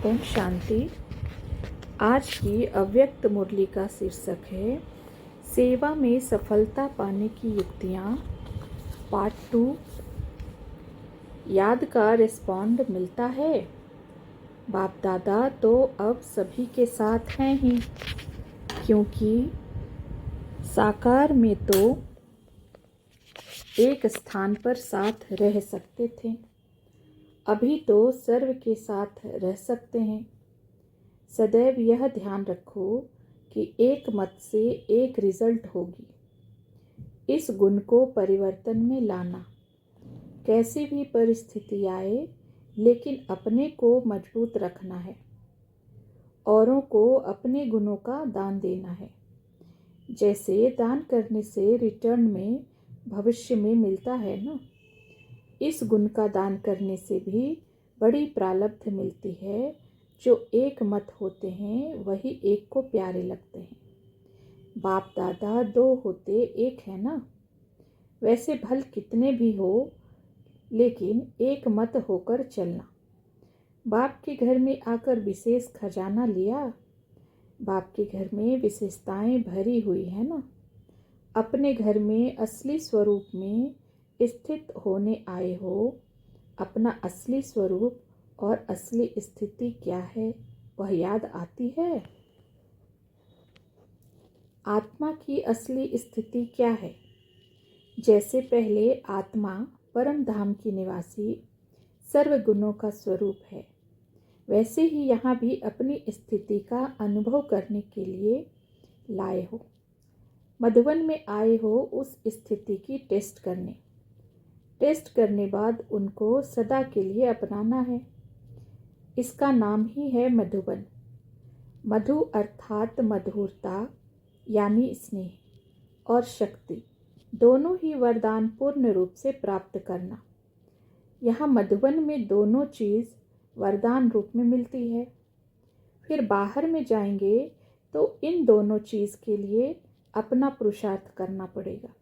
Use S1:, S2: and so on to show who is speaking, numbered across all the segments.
S1: ओम शांति। आज की अव्यक्त मुरली का शीर्षक है सेवा में सफलता पाने की युक्तियाँ। पार्ट 2। याद का रिस्पॉन्ड मिलता है। बाप दादा तो अब सभी के साथ हैं ही, क्योंकि साकार में तो एक स्थान पर साथ रह सकते थे, अभी तो सर्व के साथ रह सकते हैं। सदैव यह ध्यान रखो कि एक मत से एक रिजल्ट होगी। इस गुण को परिवर्तन में लाना, कैसी भी परिस्थिति आए, लेकिन अपने को मजबूत रखना है। औरों को अपने गुणों का दान देना है। जैसे दान करने से रिटर्न में भविष्य में मिलता है ना, इस गुण का दान करने से भी बड़ी प्रारब्ध मिलती है। जो एक मत होते हैं वही एक को प्यारे लगते हैं। बाप दादा दो होते एक है ना। वैसे भल कितने भी हो, लेकिन एक मत होकर चलना। बाप के घर में आकर विशेष खजाना लिया। बाप के घर में विशेषताएं भरी हुई है ना। अपने घर में असली स्वरूप में स्थित होने आए हो। अपना असली स्वरूप और असली स्थिति क्या है वह याद आती है। आत्मा की असली स्थिति क्या है? जैसे पहले आत्मा परम धाम की निवासी सर्व गुणों का स्वरूप है, वैसे ही यहाँ भी अपनी स्थिति का अनुभव करने के लिए लाए हो। मधुबन में आए हो उस स्थिति की टेस्ट करने बाद उनको सदा के लिए अपनाना है। इसका नाम ही है मधुबन। मधु अर्थात मधुरता यानी स्नेह और शक्ति, दोनों ही वरदान पूर्ण रूप से प्राप्त करना। यहाँ मधुबन में दोनों चीज़ वरदान रूप में मिलती है। फिर बाहर में जाएंगे तो इन दोनों चीज़ के लिए अपना पुरुषार्थ करना पड़ेगा।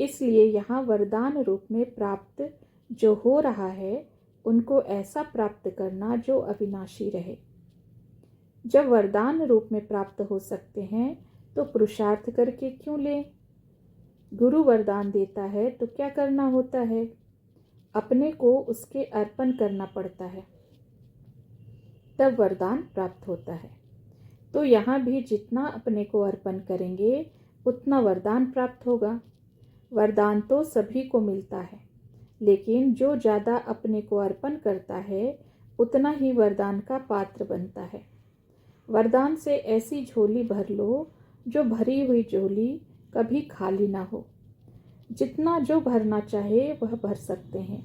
S1: इसलिए यहाँ वरदान रूप में प्राप्त जो हो रहा है, उनको ऐसा प्राप्त करना जो अविनाशी रहे। जब वरदान रूप में प्राप्त हो सकते हैं तो पुरुषार्थ करके क्यों लें? गुरु वरदान देता है तो क्या करना होता है? अपने को उसके अर्पण करना पड़ता है, तब वरदान प्राप्त होता है। तो यहाँ भी जितना अपने को अर्पण करेंगे उतना वरदान प्राप्त होगा। वरदान तो सभी को मिलता है, लेकिन जो ज़्यादा अपने को अर्पण करता है उतना ही वरदान का पात्र बनता है। वरदान से ऐसी झोली भर लो जो भरी हुई झोली कभी खाली ना हो। जितना जो भरना चाहे वह भर सकते हैं।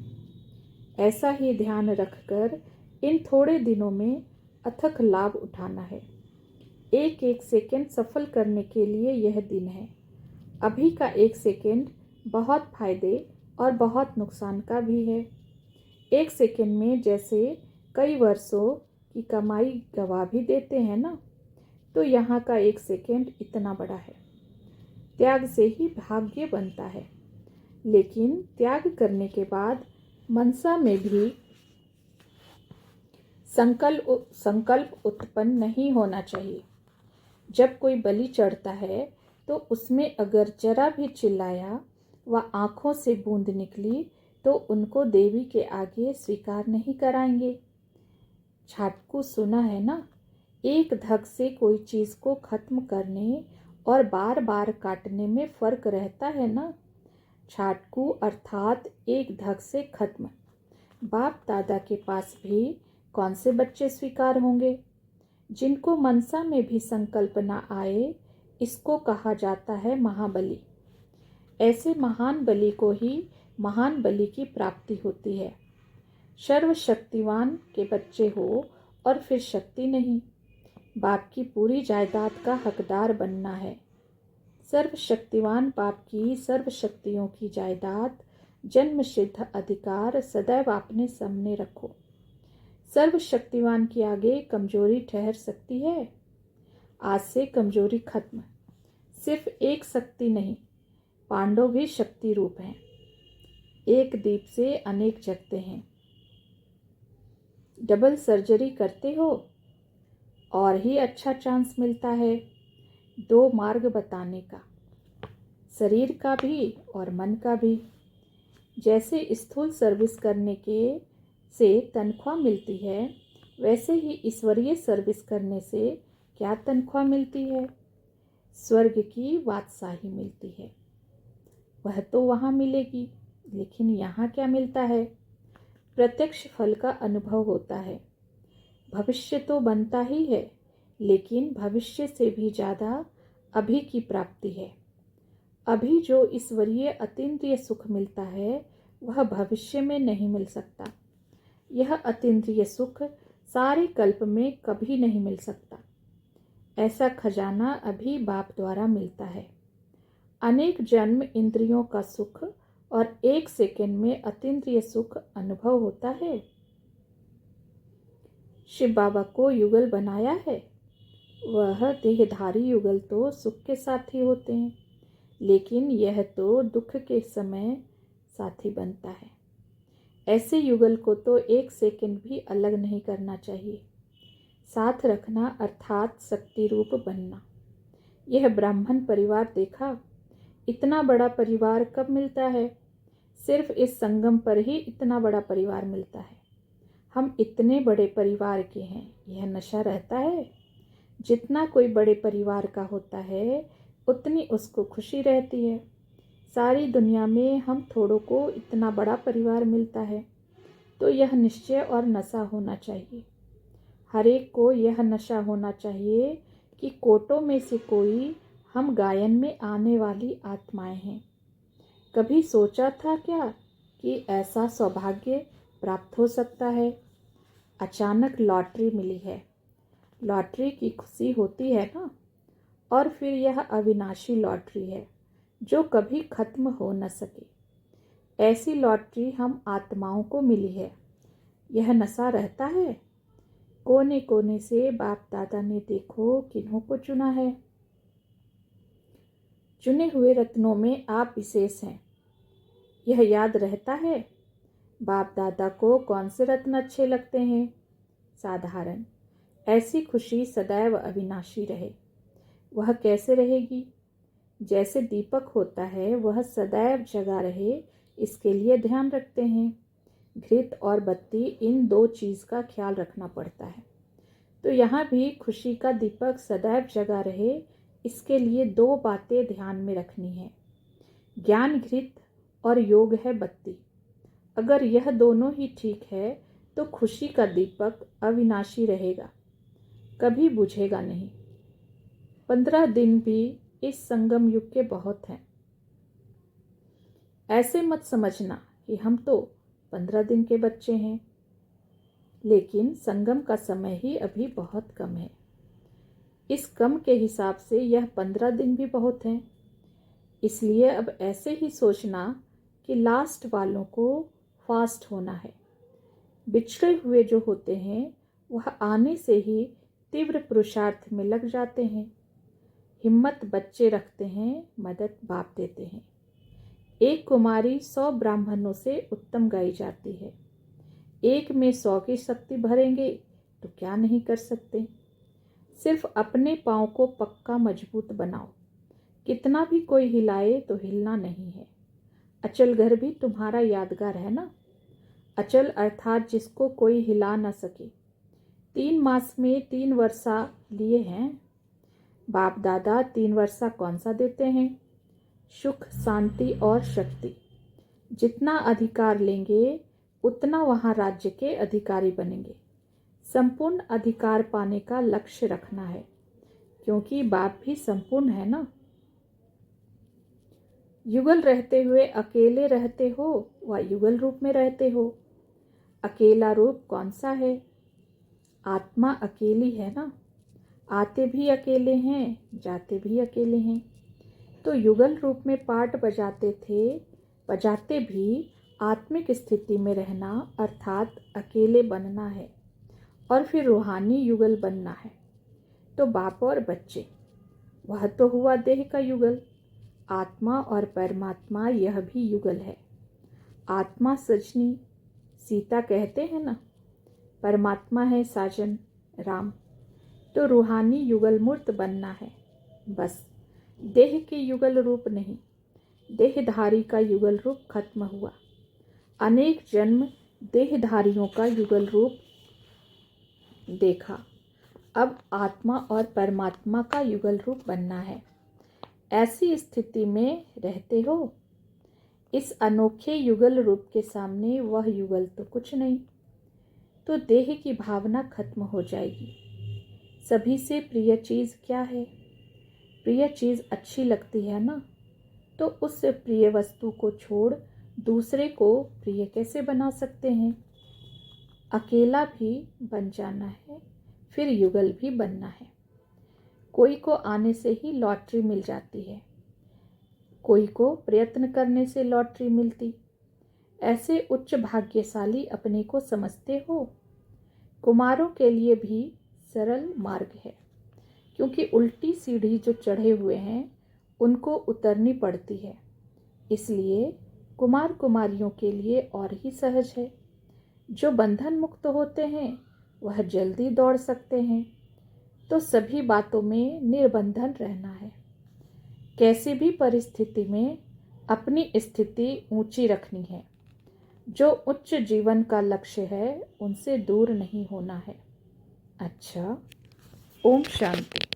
S1: ऐसा ही ध्यान रखकर इन थोड़े दिनों में अथक लाभ उठाना है। एक एक सेकंड सफल करने के लिए यह दिन है। अभी का एक सेकंड बहुत फायदे और बहुत नुकसान का भी है। एक सेकंड में जैसे कई वर्षों की कमाई गवा भी देते हैं ना, तो यहाँ का एक सेकंड इतना बड़ा है। त्याग से ही भाग्य बनता है, लेकिन त्याग करने के बाद मनसा में भी संकल्प उत्पन्न नहीं होना चाहिए। जब कोई बलि चढ़ता है तो उसमें अगर जरा भी चिल्लाया व आँखों से बूंद निकली तो उनको देवी के आगे स्वीकार नहीं कराएंगे। छाटकू सुना है ना, एक धक से कोई चीज़ को खत्म करने और बार बार काटने में फर्क रहता है ना। छाटकू अर्थात एक धक से खत्म। बाप दादा के पास भी कौन से बच्चे स्वीकार होंगे? जिनको मनसा में भी संकल्प न आए, इसको कहा जाता है महाबली। ऐसे महान बलि को ही महान बलि की प्राप्ति होती है। सर्वशक्तिवान के बच्चे हो और फिर शक्ति नहीं। बाप की पूरी जायदाद का हकदार बनना है। सर्वशक्तिवान बाप की सर्व शक्तियों की जायदाद, जन्म सिद्ध अधिकार सदैव अपने सामने रखो। सर्वशक्तिवान के आगे कमजोरी ठहर सकती है? आज से कमजोरी खत्म। सिर्फ एक शक्ति नहीं, पांडव भी शक्ति रूप हैं। एक दीप से अनेक जगते हैं। डबल सर्जरी करते हो और ही अच्छा चांस मिलता है दो मार्ग बताने का, शरीर का भी और मन का भी। जैसे स्थूल सर्विस करने के से तनख्वाह मिलती है, वैसे ही ईश्वरीय सर्विस करने से क्या तनख्वाह मिलती है? स्वर्ग की बादशाही मिलती है। वह तो वहाँ मिलेगी, लेकिन यहाँ क्या मिलता है? प्रत्यक्ष फल का अनुभव होता है। भविष्य तो बनता ही है, लेकिन भविष्य से भी ज़्यादा अभी की प्राप्ति है। अभी जो ईश्वरीय अतीन्द्रिय सुख मिलता है, वह भविष्य में नहीं मिल सकता। यह अतीन्द्रिय सुख सारे कल्प में कभी नहीं मिल सकता। ऐसा खजाना अभी बाप द्वारा मिलता है। अनेक जन्म इंद्रियों का सुख और 1 सेकंड में अतीन्द्रिय सुख अनुभव होता है। शिव बाबा को युगल बनाया है। वह देहधारी युगल तो सुख के साथी होते हैं, लेकिन यह तो दुख के समय साथी बनता है। ऐसे युगल को तो 1 सेकंड भी अलग नहीं करना चाहिए। साथ रखना अर्थात शक्ति रूप बनना। यह ब्राह्मण परिवार देखा, इतना बड़ा परिवार कब मिलता है? सिर्फ इस संगम पर ही इतना बड़ा परिवार मिलता है। हम इतने बड़े परिवार के हैं, यह नशा रहता है। जितना कोई बड़े परिवार का होता है, उतनी उसको खुशी रहती है। सारी दुनिया में हम थोड़ों को इतना बड़ा परिवार मिलता है, तो यह निश्चय और नशा होना चाहिए। हर एक को यह नशा होना चाहिए कि कोटों में से कोई हम गायन में आने वाली आत्माएं हैं। कभी सोचा था क्या कि ऐसा सौभाग्य प्राप्त हो सकता है? अचानक लॉटरी मिली है। लॉटरी की खुशी होती है ना। और फिर यह अविनाशी लॉटरी है जो कभी खत्म हो न सके। ऐसी लॉटरी हम आत्माओं को मिली है। यह नशा रहता है। कोने कोने से बाप दादा ने देखो किन्हों को चुना है। चुने हुए रत्नों में आप विशेष हैं, यह याद रहता है। बाप दादा को कौन से रत्न अच्छे लगते हैं? साधारण। ऐसी खुशी सदैव अविनाशी रहे। वह कैसे रहेगी? जैसे दीपक होता है, वह सदैव जगा रहे, इसके लिए ध्यान रखते हैं। घृत और बत्ती, इन 2 चीज़ का ख्याल रखना पड़ता है। तो यहाँ भी खुशी का दीपक सदैव जगा रहे, इसके लिए 2 बातें ध्यान में रखनी है। ज्ञान घृत और योग है बत्ती। अगर यह दोनों ही ठीक है तो खुशी का दीपक अविनाशी रहेगा, कभी बुझेगा नहीं। 15 दिन भी इस संगम युग के बहुत हैं। ऐसे मत समझना कि हम तो 15 दिन के बच्चे हैं, लेकिन संगम का समय ही अभी बहुत कम है। इस कम के हिसाब से यह 15 दिन भी बहुत हैं। इसलिए अब ऐसे ही सोचना कि लास्ट वालों को फास्ट होना है। बिछड़े हुए जो होते हैं वह आने से ही तीव्र पुरुषार्थ में लग जाते हैं। हिम्मत बच्चे रखते हैं, मदद बाप देते हैं। एक कुमारी 100 ब्राह्मणों से उत्तम गाई जाती है। एक में 100 की शक्ति भरेंगे तो क्या नहीं कर सकते। सिर्फ अपने पाँव को पक्का मजबूत बनाओ। कितना भी कोई हिलाए तो हिलना नहीं है। अचल घर भी तुम्हारा यादगार है ना। अचल अर्थात जिसको कोई हिला न सके। 3 मास में 3 वर्षा लिए हैं। बाप दादा 3 वर्षा कौन सा देते हैं? सुख, शांति और शक्ति। जितना अधिकार लेंगे उतना वहाँ राज्य के अधिकारी बनेंगे। संपूर्ण अधिकार पाने का लक्ष्य रखना है, क्योंकि बाप भी संपूर्ण है ना। युगल रहते हुए अकेले रहते हो व युगल रूप में रहते हो। अकेला रूप कौन सा है? आत्मा अकेली है ना। आते भी अकेले हैं, जाते भी अकेले हैं। तो युगल रूप में पाठ बजाते भी आत्मिक स्थिति में रहना अर्थात अकेले बनना है, और फिर रूहानी युगल बनना है। तो बाप और बच्चे, वह तो हुआ देह का युगल। आत्मा और परमात्मा, यह भी युगल है। आत्मा सजनी, सीता कहते हैं ना, परमात्मा है साजन राम, तो रूहानी युगल मूर्त बनना है। बस देह के युगल रूप नहीं, देहधारी का युगल रूप खत्म हुआ। अनेक जन्म देहधारियों का युगल रूप देखा, अब आत्मा और परमात्मा का युगल रूप बनना है। ऐसी स्थिति में रहते हो। इस अनोखे युगल रूप के सामने वह युगल तो कुछ नहीं, तो देह की भावना खत्म हो जाएगी। सभी से प्रिय चीज़ क्या है? प्रिय चीज़ अच्छी लगती है ना, तो उस प्रिय वस्तु को छोड़ दूसरे को प्रिय कैसे बना सकते हैं? अकेला भी बन जाना है, फिर युगल भी बनना है। कोई को आने से ही लॉटरी मिल जाती है, कोई को प्रयत्न करने से लॉटरी मिलती। ऐसे उच्च भाग्यशाली अपने को समझते हो? कुमारों के लिए भी सरल मार्ग है, क्योंकि उल्टी सीढ़ी जो चढ़े हुए हैं उनको उतरनी पड़ती है। इसलिए कुमार कुमारियों के लिए और ही सहज है। जो बंधन मुक्त होते हैं वह जल्दी दौड़ सकते हैं। तो सभी बातों में निर्बंधन रहना है। कैसी भी परिस्थिति में अपनी स्थिति ऊंची रखनी है। जो उच्च जीवन का लक्ष्य है उनसे दूर नहीं होना है। अच्छा, ओम शांति।